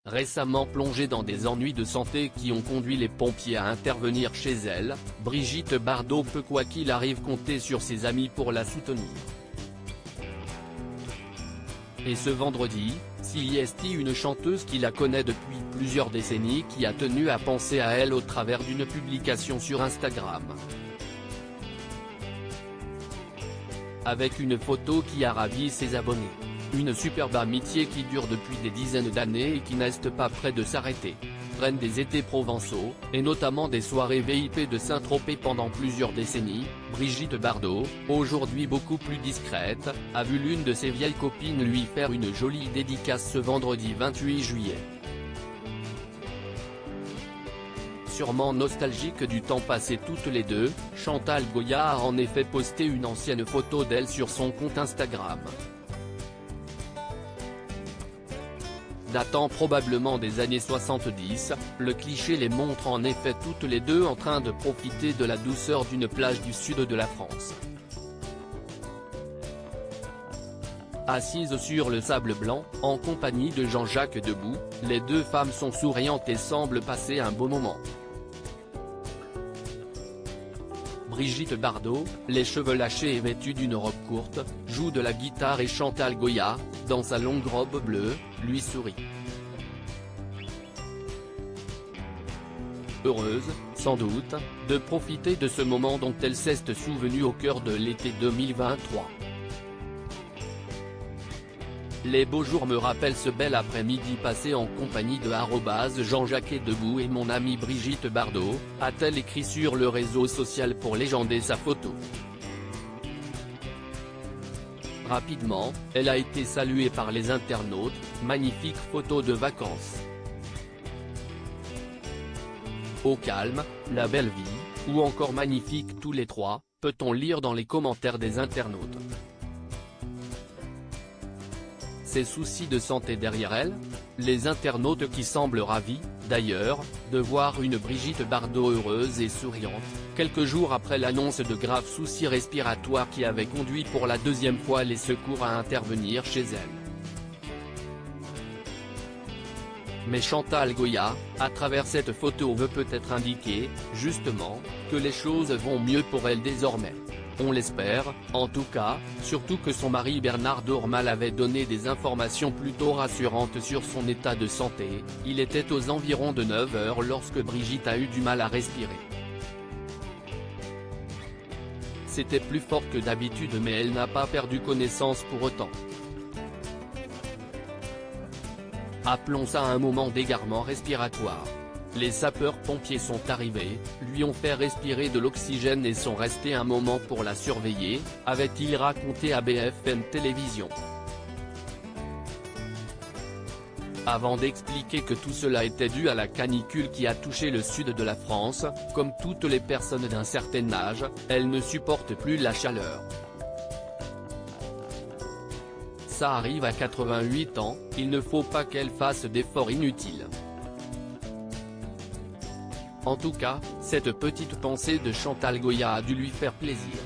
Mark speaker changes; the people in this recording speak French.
Speaker 1: Récemment plongée dans des ennuis de santé qui ont conduit les pompiers à intervenir chez elle, Brigitte Bardot peut quoi qu'il arrive compter sur ses amis pour la soutenir. Et ce vendredi, Célesty, une chanteuse qui la connaît depuis plusieurs décennies, qui a tenu à penser à elle au travers d'une publication sur Instagram. Avec une photo qui a ravi ses abonnés. Une superbe amitié qui dure depuis des dizaines d'années et qui n'est pas près de s'arrêter. Reine des étés provençaux, et notamment des soirées VIP de Saint-Tropez pendant plusieurs décennies, Brigitte Bardot, aujourd'hui beaucoup plus discrète, a vu l'une de ses vieilles copines lui faire une jolie dédicace ce vendredi 28 juillet. Sûrement nostalgique du temps passé toutes les deux, Chantal Goya a en effet posté une ancienne photo d'elle sur son compte Instagram. Datant probablement des années 70, le cliché les montre en effet toutes les deux en train de profiter de la douceur d'une plage du sud de la France. Assises sur le sable blanc, en compagnie de Jean-Jacques Debout, les deux femmes sont souriantes et semblent passer un beau moment. Brigitte Bardot, les cheveux lâchés et vêtue d'une robe courte, joue de la guitare et Chantal Goya, dans sa longue robe bleue, lui sourit. Heureuse, sans doute, de profiter de ce moment dont elle s'est souvenue au cœur de l'été 2023. Les beaux jours me rappellent ce bel après-midi passé en compagnie de @Jean-Jacques Debout et mon amie Brigitte Bardot, a-t-elle écrit sur le réseau social pour légender sa photo. Rapidement, elle a été saluée par les internautes, magnifique photo de vacances. Au calme, la belle vie, ou encore magnifique tous les trois, peut-on lire dans les commentaires des internautes. Ses soucis de santé derrière elle? Les internautes qui semblent ravis, d'ailleurs, de voir une Brigitte Bardot heureuse et souriante, quelques jours après l'annonce de graves soucis respiratoires qui avaient conduit pour la deuxième fois les secours à intervenir chez elle. Mais Chantal Goya, à travers cette photo veut peut-être indiquer, justement, que les choses vont mieux pour elle désormais. On l'espère, en tout cas, surtout que son mari Bernard Dormal avait donné des informations plutôt rassurantes sur son état de santé. Il était aux environs de 9 h lorsque Brigitte a eu du mal à respirer. C'était plus fort que d'habitude mais elle n'a pas perdu connaissance pour autant. Appelons ça un moment d'égarement respiratoire. Les sapeurs-pompiers sont arrivés, lui ont fait respirer de l'oxygène et sont restés un moment pour la surveiller, avait-il raconté à BFM Télévision. Avant d'expliquer que tout cela était dû à la canicule qui a touché le sud de la France, comme toutes les personnes d'un certain âge, elle ne supporte plus la chaleur. Ça arrive à 88 ans, il ne faut pas qu'elle fasse d'efforts inutiles. En tout cas, cette petite pensée de Chantal Goya a dû lui faire plaisir.